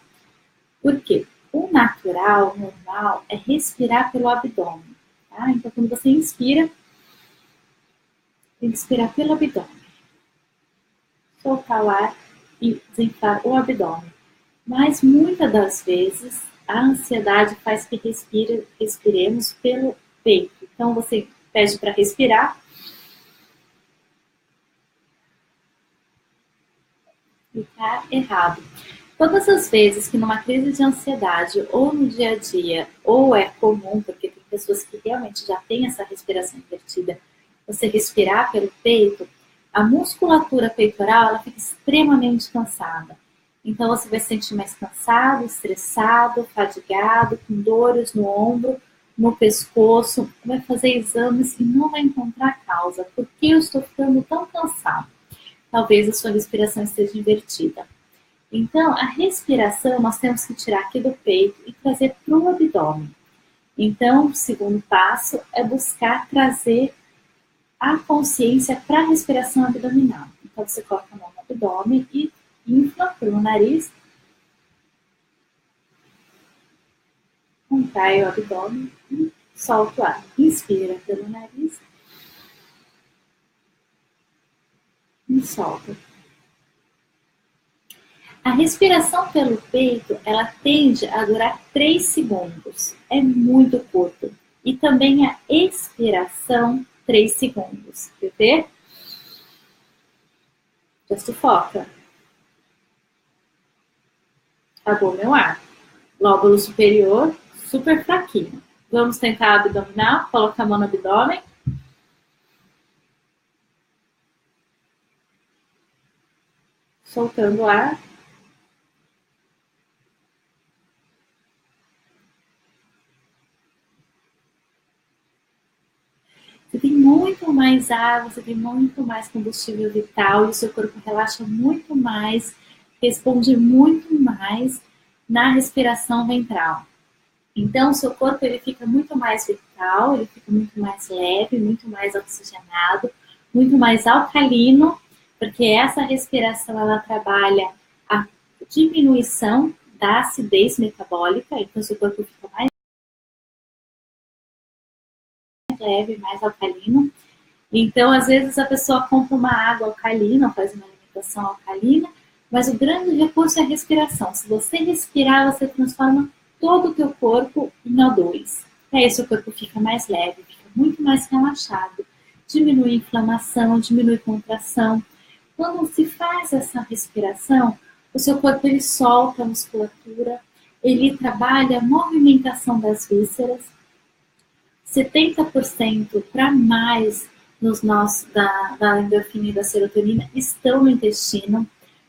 [SPEAKER 1] Por quê? O natural, o normal, é respirar pelo abdômen. Tá? Então, quando você inspira, tem que inspirar pelo abdômen. Soltar o ar e desinflar o abdômen. Mas, muitas das vezes, a ansiedade faz que respiremos pelo peito. Então, você pede para respirar. E tá errado. Todas as vezes que numa crise de ansiedade ou no dia a dia, ou é comum, porque tem pessoas que realmente já têm essa respiração invertida, você respirar pelo peito, a musculatura peitoral ela fica extremamente cansada. Então você vai se sentir mais cansado, estressado, fadigado, com dores no ombro, no pescoço, vai fazer exames e não vai encontrar causa. Por que eu estou ficando tão cansado? Talvez a sua respiração esteja invertida. Então, a respiração nós temos que tirar aqui do peito e trazer para o abdômen. Então, o segundo passo é buscar trazer a consciência para a respiração abdominal. Então, você coloca a mão no abdômen e infla pelo nariz. Contrai o abdômen e solta o ar. Inspira pelo nariz e solta. A respiração pelo peito, ela tende a durar 3 segundos. É muito curto. E também a expiração, 3 segundos. Quer ver? Já sufoca. Acabou meu ar. Lóbulo superior, super fraquinho. Vamos tentar abdominal, coloca a mão no abdômen. Soltando o ar. Você tem muito mais ar, você tem muito mais combustível vital e o seu corpo relaxa muito mais, responde muito mais na respiração ventral. Então, o seu corpo ele fica muito mais vital, ele fica muito mais leve, muito mais oxigenado, muito mais alcalino, porque essa respiração ela trabalha a diminuição da acidez metabólica, então o seu corpo fica mais leve, mais alcalino. Então, às vezes a pessoa compra uma água alcalina, faz uma alimentação alcalina, mas o grande recurso é a respiração. Se você respirar, você transforma todo o teu corpo em O2. E aí seu corpo fica mais leve, fica muito mais relaxado, diminui a inflamação, diminui a contração. Quando se faz essa respiração, o seu corpo ele solta a musculatura, ele trabalha a movimentação das vísceras, 70% para mais da endorfina e da serotonina estão no intestino.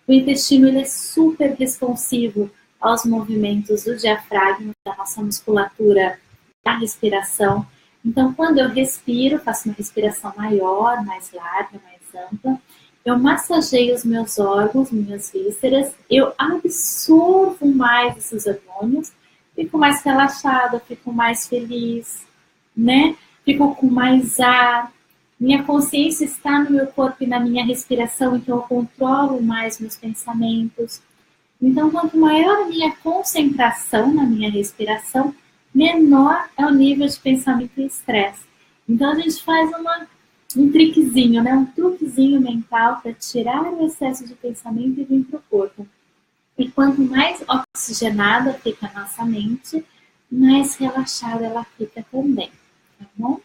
[SPEAKER 1] O intestino ele é super responsivo aos movimentos do diafragma, da nossa musculatura, da respiração. Então, quando eu respiro, faço uma respiração maior, mais larga, mais ampla, eu massageio os meus órgãos, minhas vísceras, eu absorvo mais esses hormônios, fico mais relaxada, fico mais feliz, né? Fico com mais ar. Minha consciência está no meu corpo e na minha respiração, então eu controlo mais meus pensamentos. Então, quanto maior a minha concentração na minha respiração, menor é o nível de pensamento e estresse. Então, a gente faz um triquezinho, né? Um truquezinho mental para tirar o excesso de pensamento e vir para o corpo. E quanto mais oxigenada fica a nossa mente, mais relaxada ela fica também, tá bom?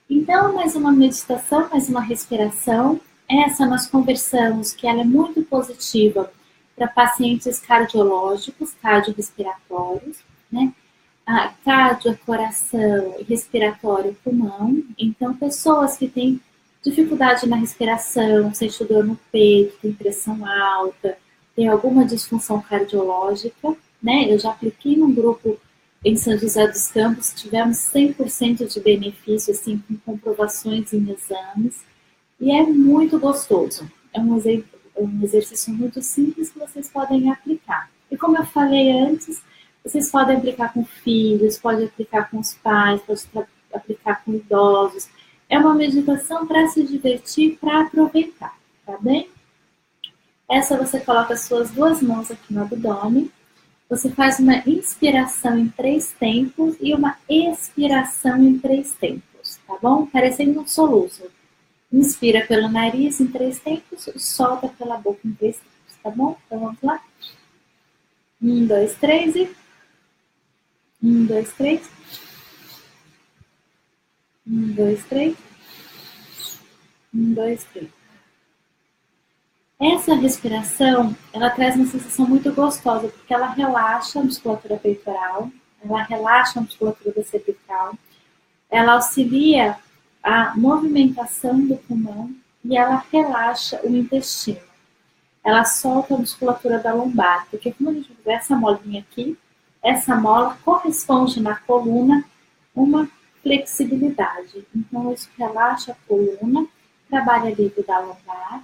[SPEAKER 1] Então, mais uma meditação, mais uma respiração. Essa nós conversamos que ela é muito positiva para pacientes cardiológicos, cardiorrespiratórios, né? Cardio, coração e respiratório, pulmão. Então, pessoas que têm dificuldade na respiração, sente dor no peito, tem pressão alta, tem alguma disfunção cardiológica, né? Eu já apliquei num grupo em São José dos Campos, tivemos 100% de benefício, assim, com comprovações em exames, e é muito gostoso. É um exercício muito simples que vocês podem aplicar. E como eu falei antes, vocês podem aplicar com filhos, pode aplicar com os pais, pode aplicar com idosos. É uma meditação para se divertir, para aproveitar, tá bem? Essa você coloca as suas duas mãos aqui no abdômen. Você faz uma inspiração em 3 tempos e uma expiração em 3 tempos, tá bom? Parecendo um soluço. Inspira pelo nariz em 3 tempos, solta pela boca em 3 tempos, tá bom? Então vamos lá? 1, 2, 3 e 1, 2, 3. 1, 2, 3. 1, 2, 3. Essa respiração, ela traz uma sensação muito gostosa, porque ela relaxa a musculatura peitoral, ela relaxa a musculatura da cervical, ela auxilia a movimentação do pulmão e ela relaxa o intestino. Ela solta a musculatura da lombar, porque como a gente vê essa molinha aqui, essa mola corresponde na coluna uma flexibilidade. Então, isso relaxa a coluna, trabalha alívio da lombar,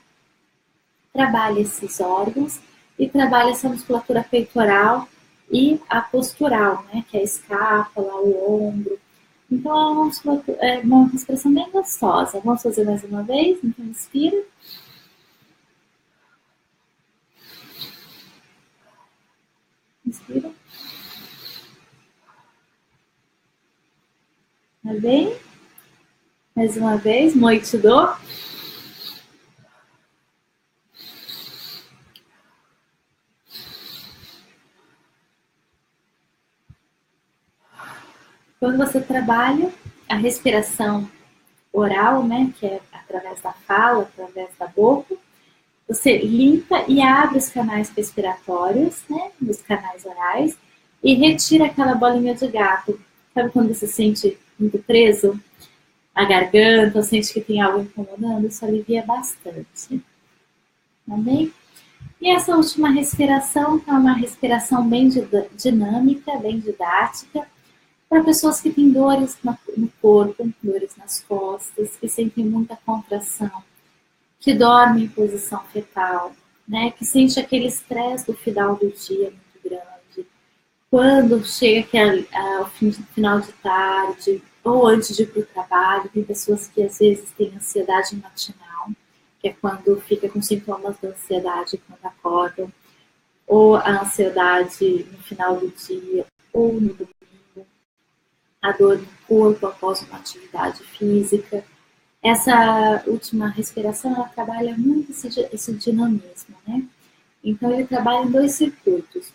[SPEAKER 1] trabalha esses órgãos e trabalha essa musculatura peitoral e a postural, né, que é a escápula, o ombro. Então é uma respiração bem gostosa. Vamos fazer mais uma vez? Então inspira. Inspira. Tá bem? Mais uma vez, Moichido. Quando você trabalha a respiração oral, né, que é através da fala, através da boca, você limpa e abre os canais respiratórios, né, os canais orais, e retira aquela bolinha de gato. Sabe quando você se sente muito preso? A garganta, sente que tem algo incomodando? Isso alivia bastante. Tá bem? E essa última respiração é uma respiração bem dinâmica, bem didática, para pessoas que têm dores no corpo, dores nas costas, que sentem muita contração, que dormem em posição fetal, né? Que sente aquele estresse do final do dia muito grande. Quando chega ao final de tarde, ou antes de ir para o trabalho, tem pessoas que às vezes têm ansiedade matinal, que é quando fica com sintomas da ansiedade quando acordam, ou a ansiedade no final do dia, ou no domingo, a dor no corpo após uma atividade física. Essa última respiração, ela trabalha muito esse dinamismo, né? Então, ele trabalha em 2 circuitos,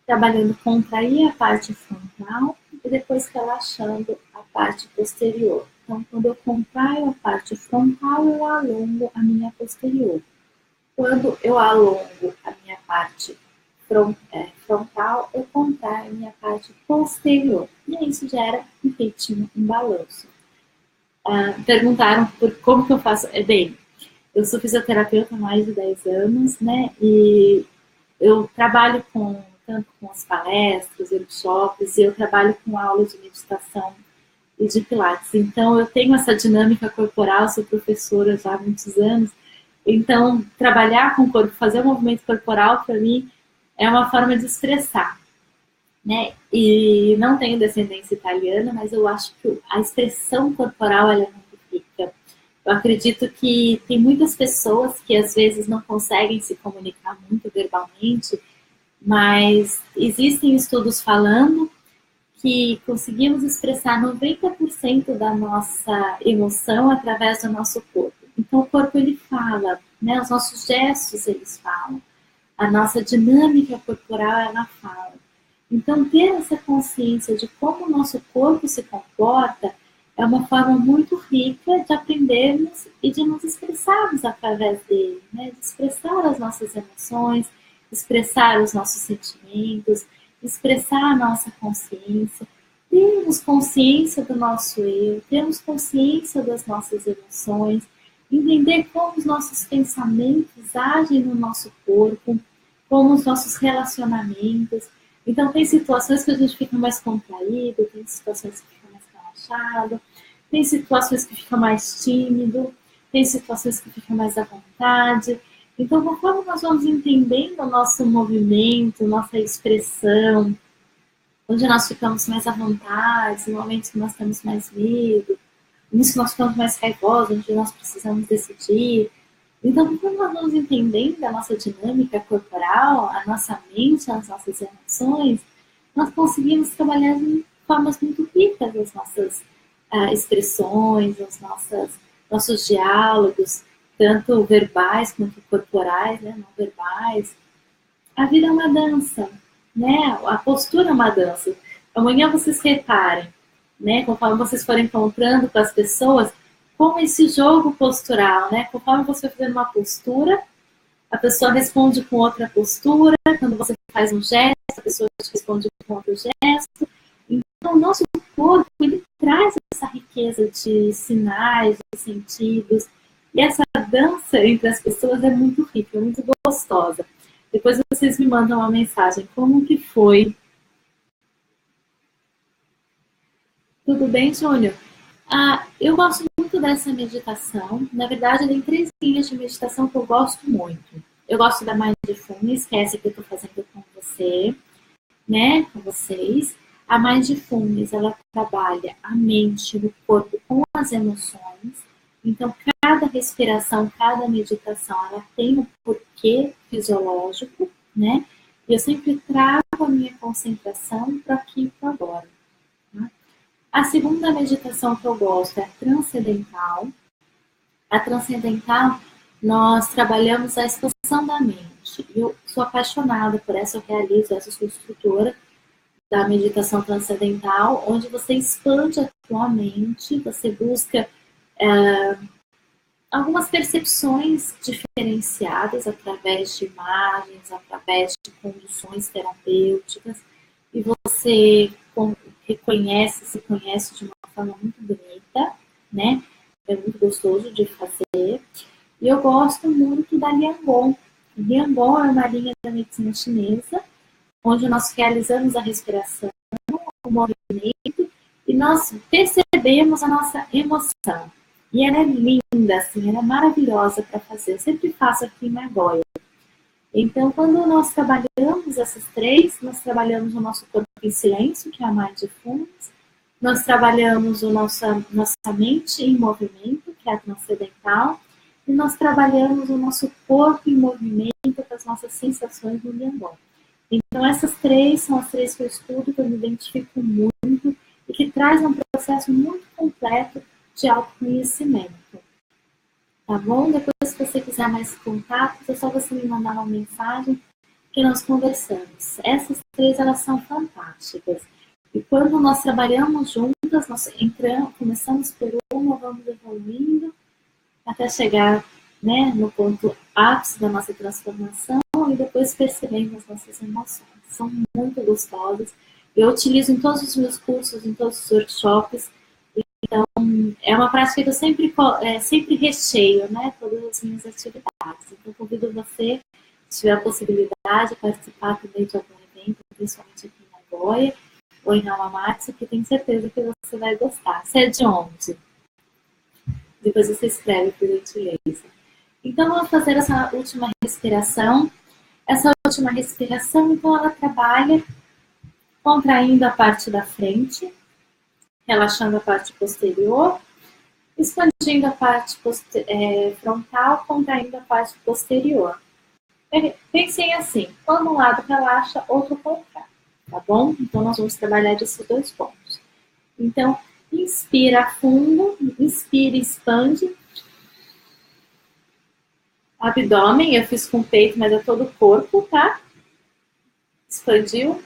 [SPEAKER 1] trabalhando contrair a parte frontal e depois relaxando a parte posterior. Então, quando eu contraio a parte frontal, eu alongo a minha posterior. Quando eu alongo a minha parte frontal, eu contraio a minha parte posterior. E aí isso gera um ritmo, um balanço. Perguntaram por como que eu faço. Bem, eu sou fisioterapeuta há mais de 10 anos, né? E eu trabalho tanto com as palestras, workshops, e eu trabalho com aulas de meditação e de pilates. Então, eu tenho essa dinâmica corporal, sou professora já há muitos anos. Então, trabalhar com o corpo, fazer o movimento corporal, para mim, é uma forma de expressar, né? E não tenho descendência italiana, mas eu acho que a expressão corporal ela é muito rica. Eu acredito que tem muitas pessoas que às vezes não conseguem se comunicar muito verbalmente, mas existem estudos falando que conseguimos expressar 90% da nossa emoção através do nosso corpo. Então, o corpo, ele fala, né? Os nossos gestos, eles falam. A nossa dinâmica corporal, ela fala. Então, ter essa consciência de como o nosso corpo se comporta é uma forma muito rica de aprendermos e de nos expressarmos através dele, né? De expressar as nossas emoções, expressar os nossos sentimentos, expressar a nossa consciência, termos consciência do nosso eu, termos consciência das nossas emoções, entender como os nossos pensamentos agem no nosso corpo, como os nossos relacionamentos. Então, tem situações que a gente fica mais contraído, tem situações que fica mais relaxado, tem situações que fica mais tímido, tem situações que fica mais à vontade. Então, conforme nós vamos entendendo o nosso movimento, nossa expressão, onde nós ficamos mais à vontade, momentos que nós temos mais medo, momentos que nós ficamos mais raivosos, onde nós precisamos decidir. Então, conforme nós vamos entendendo a nossa dinâmica corporal, a nossa mente, as nossas emoções, nós conseguimos trabalhar de formas muito ricas as nossas expressões, nossos diálogos, tanto verbais quanto corporais, né, não verbais. A vida é uma dança, né? A postura é uma dança. Amanhã vocês reparem, né? Conforme vocês forem encontrando com as pessoas, como esse jogo postural, né? Conforme você for fazendo uma postura, a pessoa responde com outra postura. Quando você faz um gesto, a pessoa responde com outro gesto. Então, o nosso corpo, ele traz essa riqueza de sinais, de sentidos. E essa dança entre as pessoas é muito rica, é muito gostosa. Depois vocês me mandam uma mensagem. Como que foi? Tudo bem, Júnior? Eu gosto muito dessa meditação. Na verdade, tem 3 linhas de meditação que eu gosto muito. Eu gosto da Mindfulness, que é essa que eu estou fazendo com você, né? Com vocês. A Mindfulness, ela trabalha a mente, o corpo com as emoções. Então, cada respiração, cada meditação, ela tem um porquê fisiológico, né? E eu sempre trago a minha concentração para aqui e para agora. Tá? A segunda meditação que eu gosto é a transcendental. A transcendental, nós trabalhamos a expansão da mente. Eu sou apaixonada por essa, eu realizo essa, sou instrutora da meditação transcendental, onde você expande a sua mente, você busca algumas percepções diferenciadas através de imagens, através de conduções terapêuticas, e você se conhece de uma forma muito bonita, né? É muito gostoso de fazer. E eu gosto muito da Liangon. Liangon é uma linha da medicina chinesa, onde nós realizamos a respiração, o movimento, e nós percebemos a nossa emoção. E ela é linda, assim, ela é maravilhosa para fazer. Eu sempre faço aqui em Nagoya. Então, quando nós trabalhamos essas três, nós trabalhamos o nosso corpo em silêncio, que é a Mindfulness, nós trabalhamos nossa mente em movimento, que é a transcendental, e nós trabalhamos o nosso corpo em movimento com as nossas sensações no Liangon. Então, essas três são as três que eu estudo, que eu me identifico muito e que traz um processo muito completo de autoconhecimento. Tá bom? Depois, se você quiser mais contatos, é só você me mandar uma mensagem que nós conversamos. Essas três, elas são fantásticas. E quando nós trabalhamos juntas, nós começamos por uma, vamos evoluindo, até chegar, né, no ponto ápice da nossa transformação e depois percebendo as nossas emoções. São muito gostosas. Eu utilizo em todos os meus cursos, em todos os workshops. Então, é uma prática que eu sempre recheio, né, todas as minhas atividades. Então, convido você, se tiver a possibilidade, de participar também de algum evento, principalmente aqui em Nagoya ou em Hamamatsu, que tenho certeza que você vai gostar. Você é de onde? Depois você escreve, por gentileza. Então, vamos fazer essa última respiração. Essa última respiração, então, ela trabalha contraindo a parte da frente, relaxando a parte posterior, expandindo a parte frontal, contraindo a parte posterior. Pensem assim, quando um lado relaxa, outro contrai, tá bom? Então, nós vamos trabalhar desses dois pontos. Então, inspira fundo, inspira e expande. Abdômen, eu fiz com o peito, mas é todo o corpo, tá? Expandiu.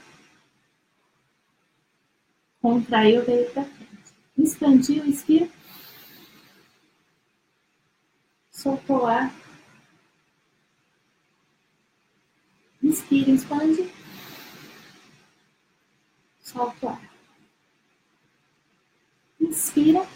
[SPEAKER 1] Contraiu, veio pra frente. Expandiu, inspira. Soltou o ar. Inspira, expande. Solta o ar. Inspira.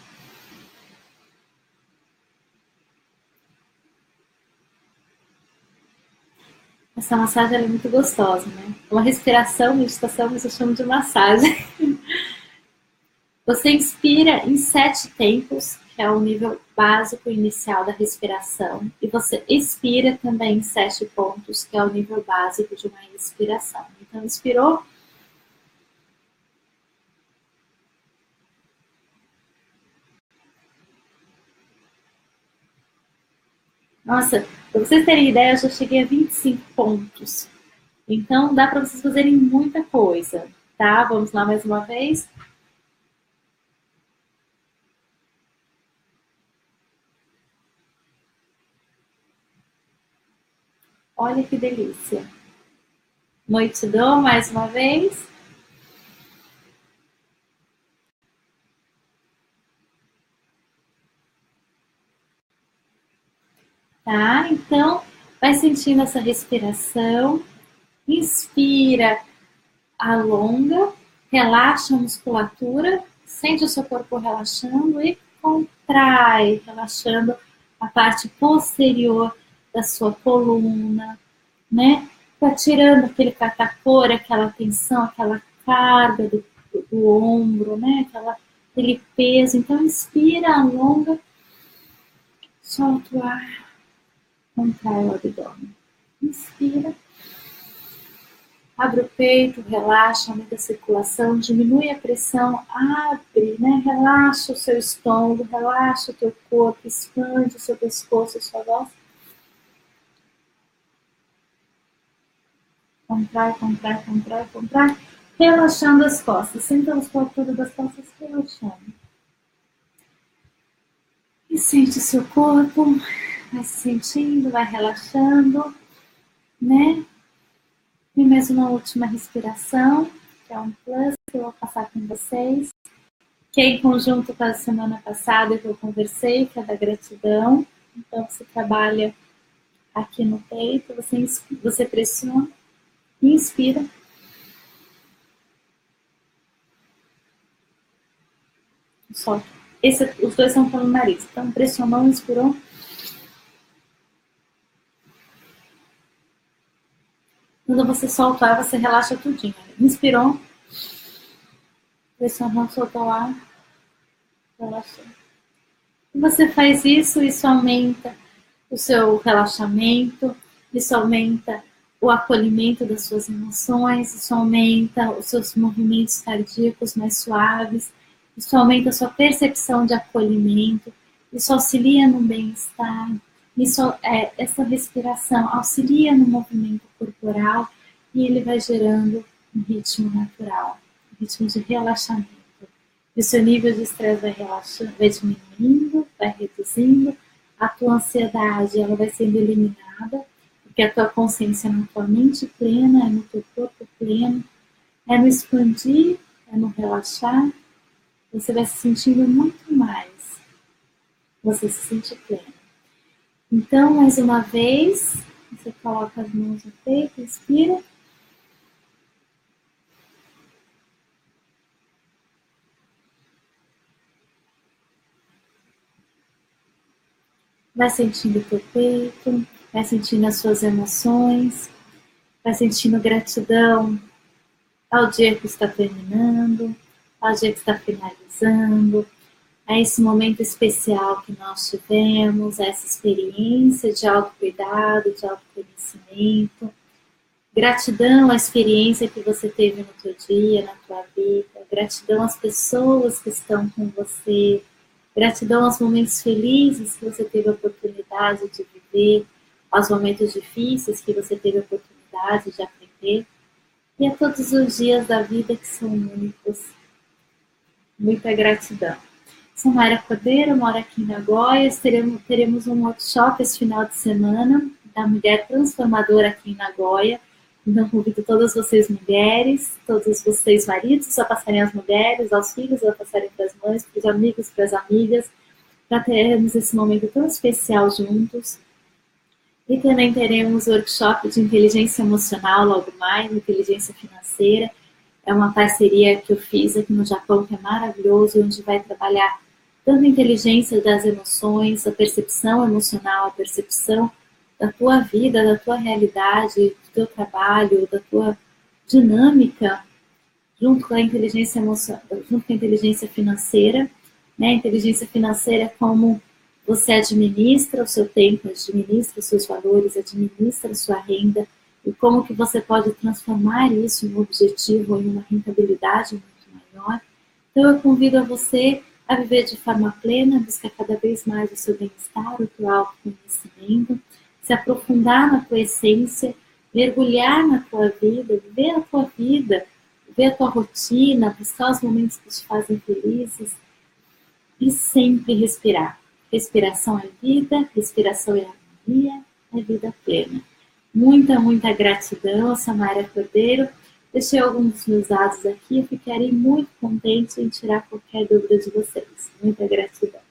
[SPEAKER 1] Essa massagem é muito gostosa, né? Uma respiração, meditação, mas eu chamo de massagem. Você inspira em 7 tempos, que é o nível básico inicial da respiração, e você expira também em 7 pontos, que é o nível básico de uma respiração. Então, inspirou. Nossa, para vocês terem ideia, eu já cheguei a 25 pontos. Então, dá para vocês fazerem muita coisa, tá? Vamos lá mais uma vez. Olha que delícia. Noitidão, mais uma vez. Tá? Então, vai sentindo essa respiração. Inspira, alonga, relaxa a musculatura, sente o seu corpo relaxando e contrai, relaxando a parte posterior da sua coluna, né? Tá tirando aquele catacora, aquela tensão, aquela carga do ombro, né? Aquele peso. Então, inspira, alonga, solta o ar, contrai o abdômen. Inspira. Abre o peito, relaxa, aumenta a circulação, diminui a pressão, abre, né? Relaxa o seu estômago, relaxa o teu corpo, expande o seu pescoço, a sua voz. Contrai, contrai, contrai, contrai. Relaxando as costas, senta a musculatura das costas, relaxando. E sente o seu corpo, vai se sentindo, vai relaxando, né? E mais uma última respiração. que é um plus que eu vou passar com vocês, que é em conjunto com a semana passada que eu conversei, que é da gratidão. Então, você trabalha aqui no peito, você pressiona, inspira. Solta. Os dois são pelo nariz. Então, pressionou, inspirou. Quando você solta o ar, você relaxa tudinho. Inspirou. Pressionou, soltou o ar. Relaxou. E você faz isso aumenta o seu relaxamento, isso aumenta o acolhimento das suas emoções, isso aumenta os seus movimentos cardíacos mais suaves, isso aumenta a sua percepção de acolhimento, isso auxilia no bem-estar, essa respiração auxilia no movimento corporal e ele vai gerando um ritmo natural, um ritmo de relaxamento. E o seu nível de estresse vai relaxando, vai diminuindo, vai reduzindo, a tua ansiedade ela vai sendo eliminada, porque a tua consciência é na tua mente plena, é no teu corpo pleno, é no expandir, é no relaxar, você vai se sentindo muito mais, você se sente pleno. Então, mais uma vez, você coloca as mãos no peito, inspira. Vai sentindo o teu peito, vai sentindo as suas emoções, vai sentindo gratidão ao dia que está terminando, ao dia que está finalizando, a esse momento especial que nós tivemos, a essa experiência de autocuidado, de autoconhecimento. Gratidão à experiência que você teve no teu dia, na tua vida. Gratidão às pessoas que estão com você. Gratidão aos momentos felizes que você teve a oportunidade de viver, aos momentos difíceis que você teve a oportunidade de aprender, e a todos os dias da vida que são únicos. Muita gratidão. Sou Mayra Cordeiro, moro aqui em Nagoya. Teremos um workshop esse final de semana da Mulher Transformadora aqui em Nagoya. Então, convido todas vocês mulheres, todos vocês maridos, a passarem as mulheres, aos filhos, a passarem para as mães, para os amigos, para as amigas, para termos esse momento tão especial juntos. E também teremos o workshop de inteligência emocional logo mais, inteligência financeira. É uma parceria que eu fiz aqui no Japão, que é maravilhoso, onde vai trabalhar tanto a inteligência das emoções, a percepção emocional, a percepção da tua vida, da tua realidade, do teu trabalho, da tua dinâmica, junto com a inteligência emocional, junto com a inteligência financeira. Né? A inteligência financeira é como você administra o seu tempo, administra os seus valores, administra a sua renda, e como que você pode transformar isso em um objetivo, em uma rentabilidade muito maior. Então eu convido a você a viver de forma plena, buscar cada vez mais o seu bem-estar, o teu autoconhecimento, se aprofundar na tua essência, mergulhar na tua vida, viver a tua vida, viver a tua rotina, buscar os momentos que te fazem felizes e sempre respirar. Respiração é vida, respiração é harmonia, é vida plena. Muita, muita gratidão, Mayra Cordeiro. Deixei alguns dos meus dados aqui, eu ficarei muito contente em tirar qualquer dúvida de vocês. Muita gratidão.